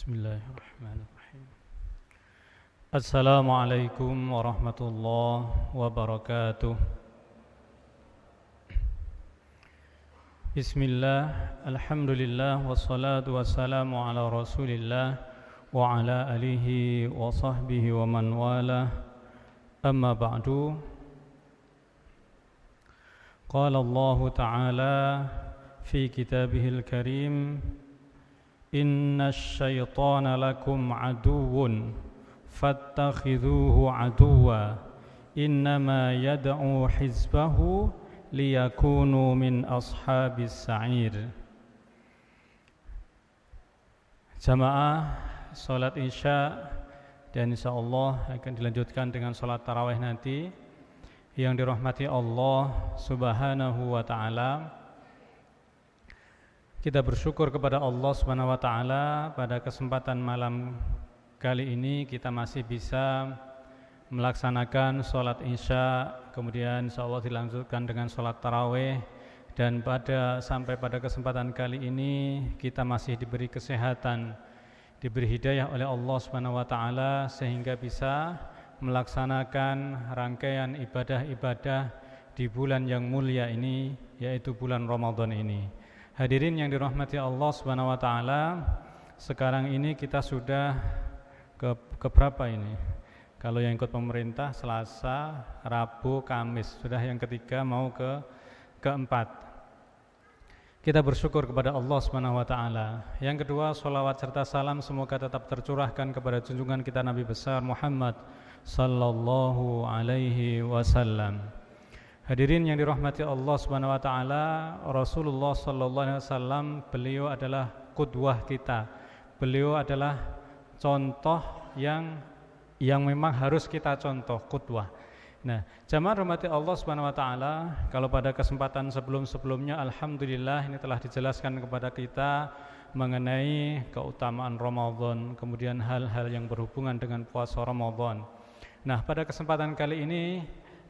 Bismillahirrahmanirrahim. Assalamualaikum warahmatullahi wabarakatuh. Bismillah, alhamdulillah, wassalatu wassalamu ala rasulillah wa ala alihi wa sahbihi wa man walah. Amma ba'du. Qala Allah Ta'ala fi kitabihil karim, Inna syaitana lakum aduwwun fattakhidhuhu aduwwa innama yad'u hizbahu liyakunu min ashabis sa'ir. Jamaah salat Isya dan insyaallah akan dilanjutkan dengan salat tarawih nanti. Yang dirahmati Allah Subhanahu wa taala, kita bersyukur kepada Allah Subhanahu wa taala pada kesempatan malam kali ini kita masih bisa melaksanakan sholat Isya, kemudian insyaallah dilanjutkan dengan sholat tarawih, dan sampai pada kesempatan kali ini kita masih diberi kesehatan, diberi hidayah oleh Allah Subhanahu wa taala sehingga bisa melaksanakan rangkaian ibadah-ibadah di bulan yang mulia ini, yaitu bulan Ramadan ini. Hadirin yang dirahmati Allah Subhanahu wa taala, sekarang ini kita sudah ke berapa ini? Kalau yang ikut pemerintah Selasa, Rabu, Kamis, sudah yang ketiga mau keempat. Kita bersyukur kepada Allah Subhanahu wa taala. Yang kedua, sholawat serta salam semoga tetap tercurahkan kepada junjungan kita Nabi besar Muhammad sallallahu alaihi wasallam. Hadirin yang dirahmati Allah Subhanahu wa taala, Rasulullah sallallahu alaihi wasallam beliau adalah qudwah kita. Beliau adalah contoh yang memang harus kita contoh, qudwah. Nah, jamaah rahmati Allah Subhanahu wa taala, kalau pada kesempatan sebelum-sebelumnya alhamdulillah ini telah dijelaskan kepada kita mengenai keutamaan Ramadan, kemudian hal-hal yang berhubungan dengan puasa Ramadan. Nah, pada kesempatan kali ini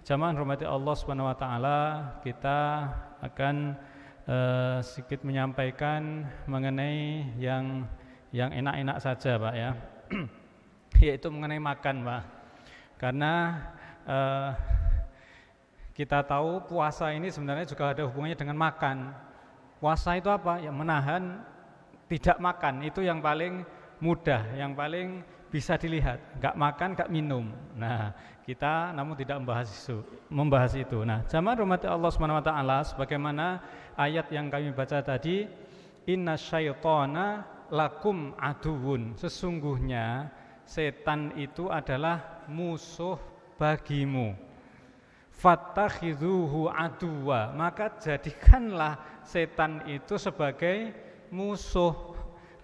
jamaah rahmati Allah Subhanahu wa taala, kita akan sedikit menyampaikan mengenai yang enak-enak saja, Pak ya. Yaitu mengenai makan, Pak. Karena kita tahu puasa ini sebenarnya juga ada hubungannya dengan makan. Puasa itu apa? Ya menahan tidak makan, itu yang paling mudah, yang paling bisa dilihat. Enggak makan, enggak minum. Nah, kita namun tidak membahas itu. Nah, jamaah rahmati Allah Subhanahu wa taala, sebagaimana ayat yang kami baca tadi, innasyaitana lakum aduwwun, sesungguhnya setan itu adalah musuh bagimu. Fattakhidhuhu aduwwa, maka jadikanlah setan itu sebagai musuh.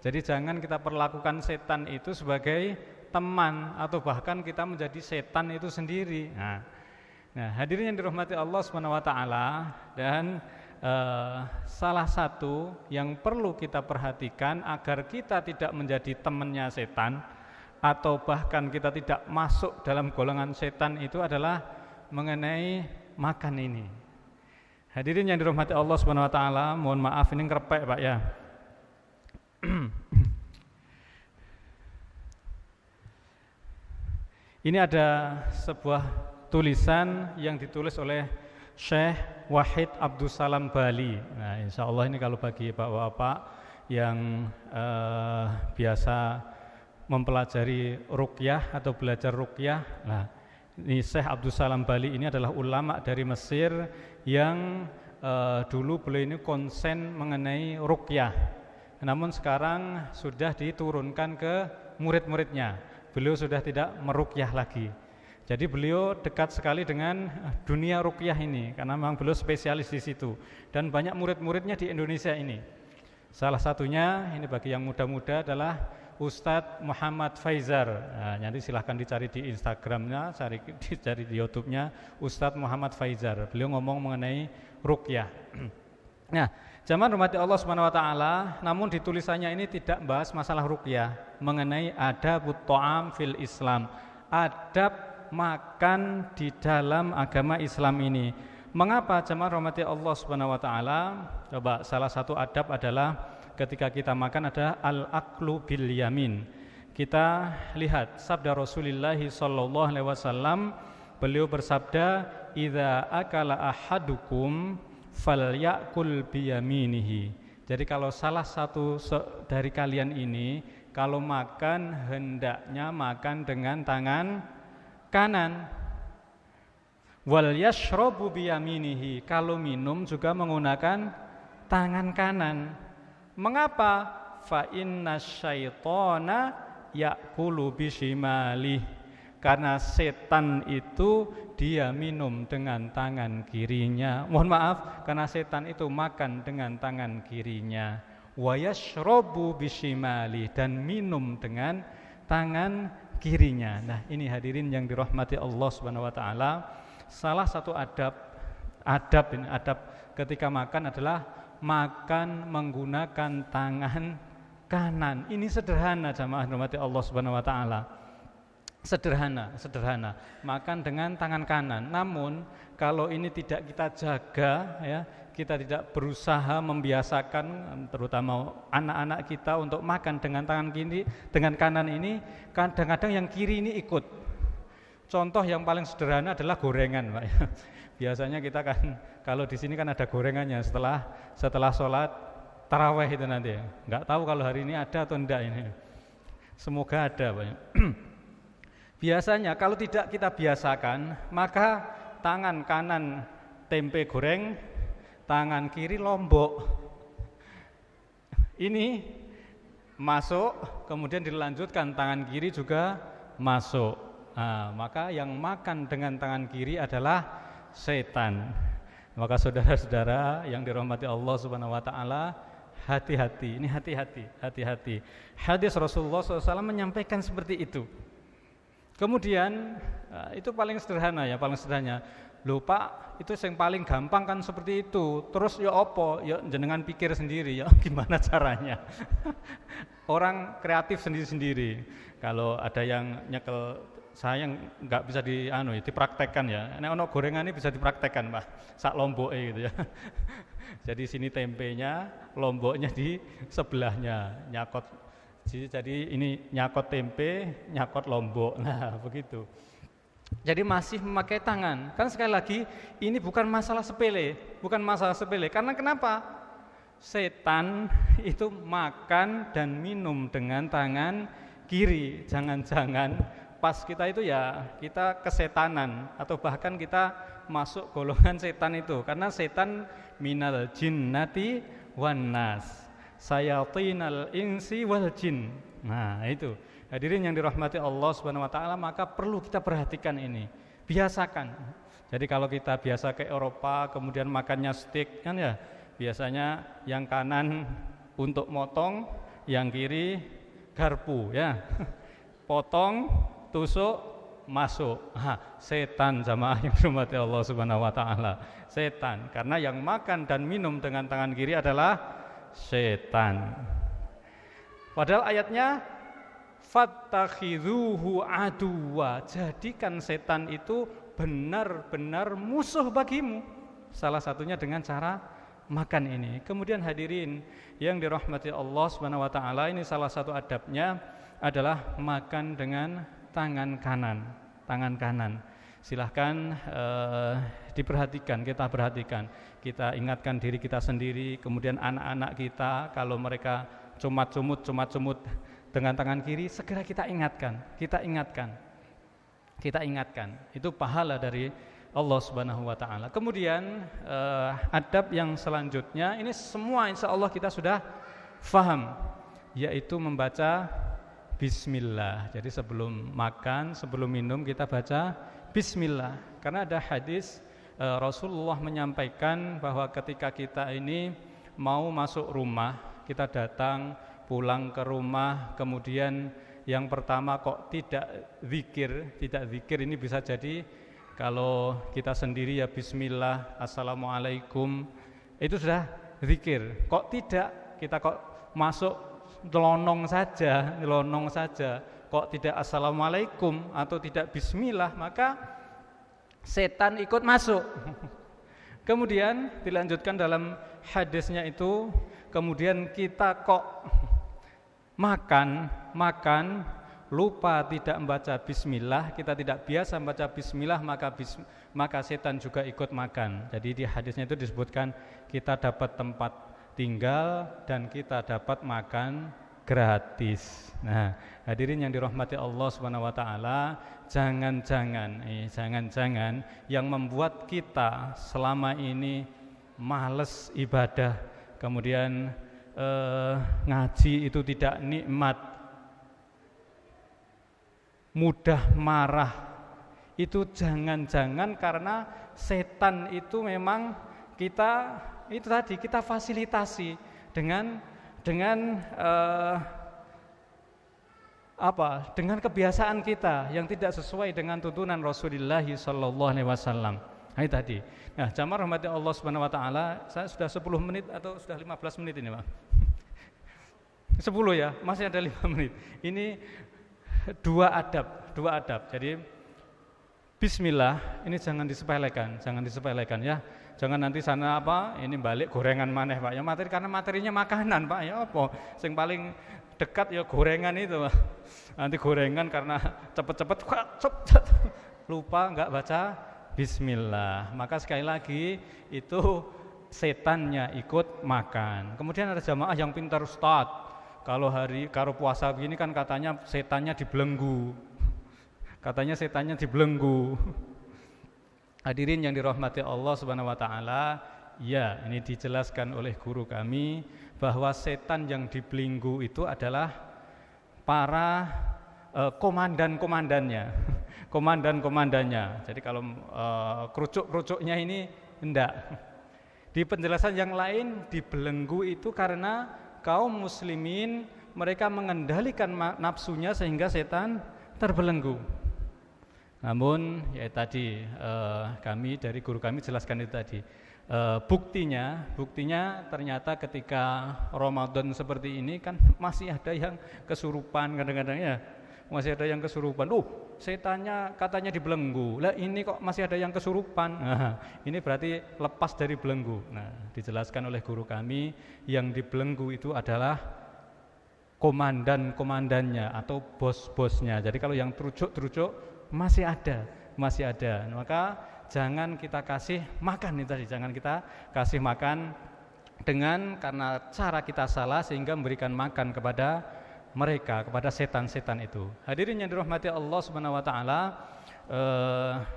Jadi jangan kita perlakukan setan itu sebagai teman atau bahkan kita menjadi setan itu sendiri. Nah, hadirin yang dirahmati Allah Subhanahu wa taala, dan salah satu yang perlu kita perhatikan agar kita tidak menjadi temannya setan atau bahkan kita tidak masuk dalam golongan setan itu adalah mengenai makan ini. Hadirin yang dirahmati Allah Subhanahu wa taala, mohon maaf ini ngerepek, Pak ya. Ini ada sebuah tulisan yang ditulis oleh Syekh Wahid Abdussalam Bali. Nah, insyaallah ini kalau bagi bapak-bapak yang biasa mempelajari ruqyah atau belajar ruqyah, nah ini Syekh Abdussalam Bali ini adalah ulama dari Mesir yang dulu beliau ini konsen mengenai ruqyah. Namun sekarang sudah diturunkan ke murid-muridnya. Beliau sudah tidak meruqyah lagi. Jadi beliau dekat sekali dengan dunia ruqyah ini karena memang beliau spesialis di situ, dan banyak murid-muridnya di Indonesia ini. Salah satunya ini bagi yang muda-muda adalah Ustadz Muhammad Faizar. Nah, nanti silahkan dicari di Instagramnya, dicari di YouTube-nya Ustadz Muhammad Faizar. Beliau ngomong mengenai ruqyah. Nah, jamaah rahmati Allah Subhanahu wa taala, namun di tulisannya ini tidak bahas masalah ruqyah, mengenai adabut ta'am fil Islam, adab makan di dalam agama Islam ini. Mengapa jamaah rahmati Allah Subhanahu wa taala? Coba salah satu adab adalah ketika kita makan adalah al-aklu bil yamin. Kita lihat sabda Rasulullah sallallahu alaihi wasallam, beliau bersabda, "Idza akala ahadukum falyakul biyaminihi." Jadi kalau salah satu dari kalian ini kalau makan hendaknya makan dengan tangan kanan. Wal yashrabu biyaminihi, kalau minum juga menggunakan tangan kanan. Mengapa? Fa inna syaitana ya'kulu bishimali, karena setan itu dia minum dengan tangan kirinya. Mohon maaf, karena setan itu makan dengan tangan kirinya. Wa yashrabu bishimali, dan minum dengan tangan kirinya. Nah, ini hadirin yang dirahmati Allah Subhanahu wa taala, salah satu adab ketika makan adalah makan menggunakan tangan kanan. Ini sederhana jamaah dirahmati Allah Subhanahu wa taala. Sederhana. Makan dengan tangan kanan. Namun kalau ini tidak kita jaga ya, kita tidak berusaha membiasakan terutama anak-anak kita untuk makan dengan tangan kiri, dengan kanan ini, kadang-kadang yang kiri ini ikut. Contoh yang paling sederhana adalah gorengan, Pak. Biasanya kita kan kalau di sini kan ada gorengannya setelah sholat taraweh itu nanti. Nggak tahu kalau hari ini ada atau enggak ini. Semoga ada, Pak. Biasanya kalau tidak kita biasakan, maka tangan kanan tempe goreng, tangan kiri lombok. Ini masuk, kemudian dilanjutkan tangan kiri juga masuk. Nah, maka yang makan dengan tangan kiri adalah setan. Maka saudara-saudara yang dirahmati Allah Subhanahu wa taala, hati-hati. Ini hati-hati. Hadis Rasulullah SAW menyampaikan seperti itu. Kemudian itu paling sederhana. Loh Pak, itu yang paling gampang kan seperti itu. Terus ya apa? Ya jenengan pikir sendiri ya gimana caranya. Orang kreatif sendiri-sendiri. Kalau ada yang nyekel saya nggak bisa dipraktekkan ya. Nek ono gorengan ini bisa dipraktekkan, Pak. Sak lomboke gitu ya. Jadi sini tempenya, lomboknya di sebelahnya, nyakot. Jadi ini nyakot tempe, nyakot lombok. Nah, begitu. Jadi masih memakai tangan. Kan sekali lagi ini bukan masalah sepele. Karena kenapa? Setan itu makan dan minum dengan tangan kiri. Jangan-jangan pas kita itu ya kita kesetanan atau bahkan kita masuk golongan setan itu, karena setan minal jinnati wan nas, sayatinal insi wal jin. Nah, itu. Hadirin yang dirahmati Allah Subhanahu wa taala, maka perlu kita perhatikan ini. Biasakan. Jadi kalau kita biasa ke Eropa kemudian makannya steak kan ya, biasanya yang kanan untuk motong, yang kiri garpu ya. Potong, tusuk, masuk. Setan jamaah yang dirahmati Allah Subhanahu wa taala. Setan, karena yang makan dan minum dengan tangan kiri adalah setan. Padahal ayatnya fattakhidhuhu aduwa, jadikan setan itu benar-benar musuh bagimu. Salah satunya dengan cara makan ini. Kemudian hadirin yang dirahmati Allah Subhanahu wa taala, ini salah satu adabnya adalah makan dengan tangan kanan. Silahkan diperhatikan, kita ingatkan diri kita sendiri, kemudian anak-anak kita kalau mereka cumat-cumut dengan tangan kiri, segera kita ingatkan. Itu pahala dari Allah Subhanahu wa taala. Kemudian adab yang selanjutnya ini semua insya Allah kita sudah faham, yaitu membaca bismillah. Jadi sebelum makan, sebelum minum kita baca bismillah. Karena ada hadis Rasulullah menyampaikan bahwa ketika kita ini mau masuk rumah, kita datang pulang ke rumah, kemudian yang pertama kok tidak zikir, ini bisa jadi kalau kita sendiri ya bismillah, assalamualaikum, itu sudah zikir. Kok tidak, kita kok masuk nyelonong saja, kok tidak assalamualaikum atau tidak bismillah, maka setan ikut masuk. Kemudian dilanjutkan dalam hadisnya itu, kemudian kita kok makan lupa tidak membaca bismillah, kita tidak biasa membaca bismillah, maka setan juga ikut makan. Jadi di hadisnya itu disebutkan kita dapat tempat tinggal dan kita dapat makan gratis. Nah, hadirin yang dirahmati Allah Subhanahu wa taala, jangan-jangan yang membuat kita selama ini males ibadah, kemudian ngaji itu tidak nikmat, mudah marah, itu jangan-jangan karena setan itu memang kita fasilitasi dengan dengan kebiasaan kita yang tidak sesuai dengan tuntunan Rasulullah sallallahu alaihi wasallam. Ini tadi. Nah, jamaah rahmati Allah Subhanahu wa taala, saya sudah 10 menit atau sudah 15 menit ini, Pak? 10 ya, masih ada 5 menit. Ini dua adab. Jadi bismillah ini jangan disepelekan ya. Jangan nanti sana ini balik gorengan maneh, Pak. Ya karena materinya makanan, Pak. Ya apa? Sing paling dekat ya gorengan itu, Pak. Nanti gorengan karena cepet-cepet lupa enggak baca bismillah. Maka sekali lagi itu setannya ikut makan. Kemudian ada jamaah yang pintar, Ustaz. Kalau karo puasa begini kan katanya setannya dibelenggu. Hadirin yang dirahmati Allah Subhanahu wa taala, ya ini dijelaskan oleh guru kami bahwa setan yang dibelenggu itu adalah para komandannya. Jadi kalau kerucuk-kerucuknya ini enggak. Di penjelasan yang lain, dibelenggu itu karena kaum muslimin mereka mengendalikan nafsunya sehingga setan terbelenggu. Namun ya tadi kami dari guru kami jelaskan itu tadi. Buktinya ternyata ketika Ramadan seperti ini kan masih ada yang kesurupan kadang-kadang ya. Masih ada yang kesurupan. Setannya katanya dibelenggu. Lah ini kok masih ada yang kesurupan. Nah, ini berarti lepas dari belenggu. Nah, dijelaskan oleh guru kami yang dibelenggu itu adalah komandannya atau bos-bosnya. Jadi kalau yang terucuk masih ada. Maka jangan kita kasih makan itu tadi. Jangan kita kasih makan karena cara kita salah sehingga memberikan makan kepada mereka, kepada setan-setan itu. Hadirin yang dirahmati Allah Subhanahu wa taala,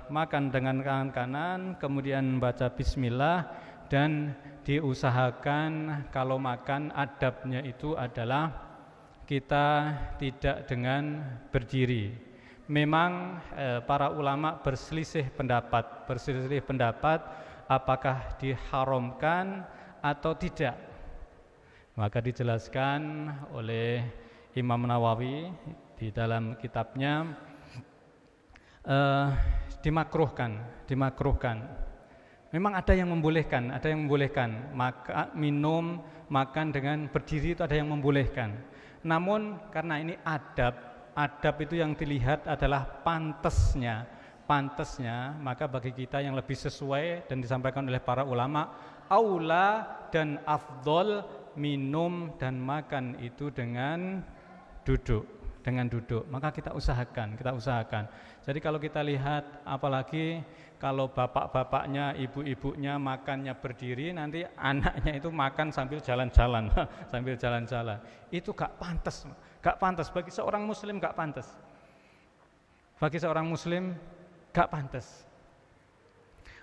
makan dengan tangan kanan, kemudian baca bismillah, dan diusahakan kalau makan adabnya itu adalah kita tidak dengan berdiri. Memang para ulama berselisih pendapat apakah diharamkan atau tidak. Maka dijelaskan oleh Imam Nawawi di dalam kitabnya dimakruhkan. Memang ada yang membolehkan, makan dengan berdiri itu ada yang membolehkan. Namun karena ini adab itu yang dilihat adalah pantesnya, maka bagi kita yang lebih sesuai dan disampaikan oleh para ulama, aula dan afdol minum dan makan itu dengan duduk. Maka kita usahakan. Jadi kalau kita lihat, apalagi kalau bapak-bapaknya, ibu-ibunya makannya berdiri, nanti anaknya itu makan sambil jalan-jalan. Itu gak pantas bagi seorang muslim, gak pantas.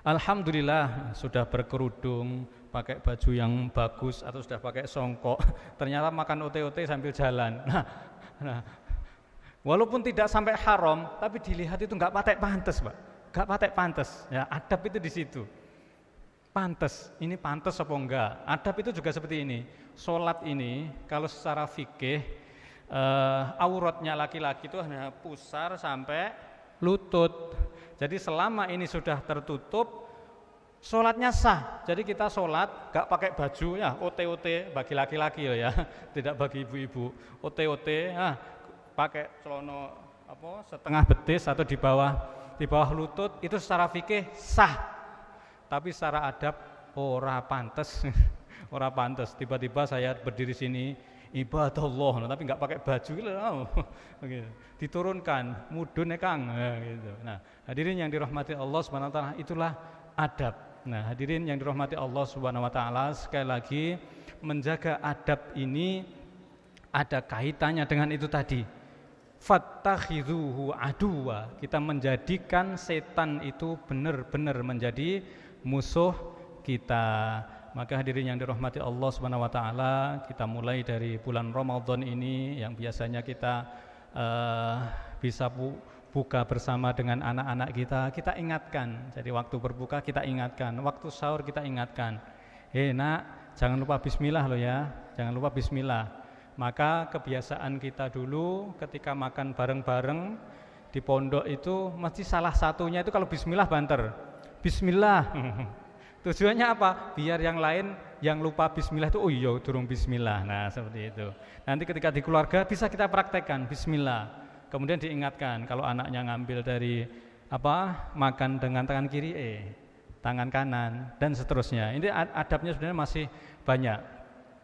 Alhamdulillah sudah berkerudung, pakai baju yang bagus atau sudah pakai songkok, ternyata makan ote-ote sambil jalan. Nah, walaupun tidak sampai haram, tapi dilihat itu nggak patek pantas. Ya, adab itu di situ. Ini pantas apa enggak? Adab itu juga seperti ini. Sholat ini kalau secara fikih auratnya laki-laki itu hanya pusar sampai lutut. Jadi selama ini sudah tertutup, sholatnya sah. Jadi kita sholat gak pakai baju ya, ote-ote bagi laki-laki ya, tidak bagi ibu-ibu. Ote-ote, pakai celana setengah betis atau di bawah lutut, itu secara fikih sah. Tapi secara adab ora pantes. Ora pantes tiba-tiba saya berdiri sini ibadallah tapi nggak pakai baju gitu. Diturunkan mudun Kang gitu. Nah, hadirin yang dirahmati Allah Subhanahu wa taala, itulah adab. Nah, hadirin yang dirahmati Allah Subhanahu wa taala, sekali lagi menjaga adab ini ada kaitannya dengan itu tadi. Fattakhidhuhu aduwa, kita menjadikan setan itu benar-benar menjadi musuh kita. Maka hadirin yang dirahmati Allah Subhanahu wa taala, kita mulai dari bulan Ramadan ini yang biasanya kita bisa buka bersama dengan anak-anak kita ingatkan. Jadi waktu berbuka kita ingatkan, waktu sahur kita ingatkan. Nak, jangan lupa bismillah loh ya. Jangan lupa bismillah. Maka kebiasaan kita dulu ketika makan bareng-bareng di pondok itu mesti salah satunya itu kalau bismillah banter. Bismillah. Tujuannya apa? Biar yang lain yang lupa bismillah itu oh iya durung bismillah. Nah, seperti itu. Nanti ketika di keluarga bisa kita praktekkan bismillah. Kemudian diingatkan kalau anaknya ngambil dari makan dengan tangan kiri tangan kanan dan seterusnya. Ini adabnya sebenarnya masih banyak.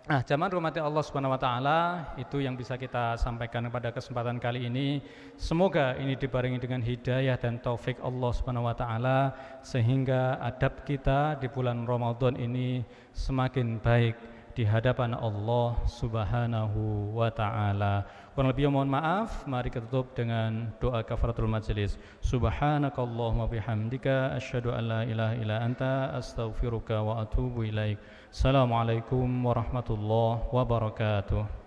Nah, jamaah rahmati Allah Subhanahu wa taala, itu yang bisa kita sampaikan pada kesempatan kali ini. Semoga ini dibarengi dengan hidayah dan taufik Allah Subhanahu wa taala sehingga adab kita di bulan Ramadan ini semakin baik di hadapan Allah Subhanahu wa taala. Kurang lebih mohon maaf, mari kita tutup dengan doa kafaratul majelis. Subhanakallahumma bihamdika asyhadu an la ilaha illa anta astaghfiruka wa atubu ilaik. Assalamualaikum warahmatullahi wabarakatuh.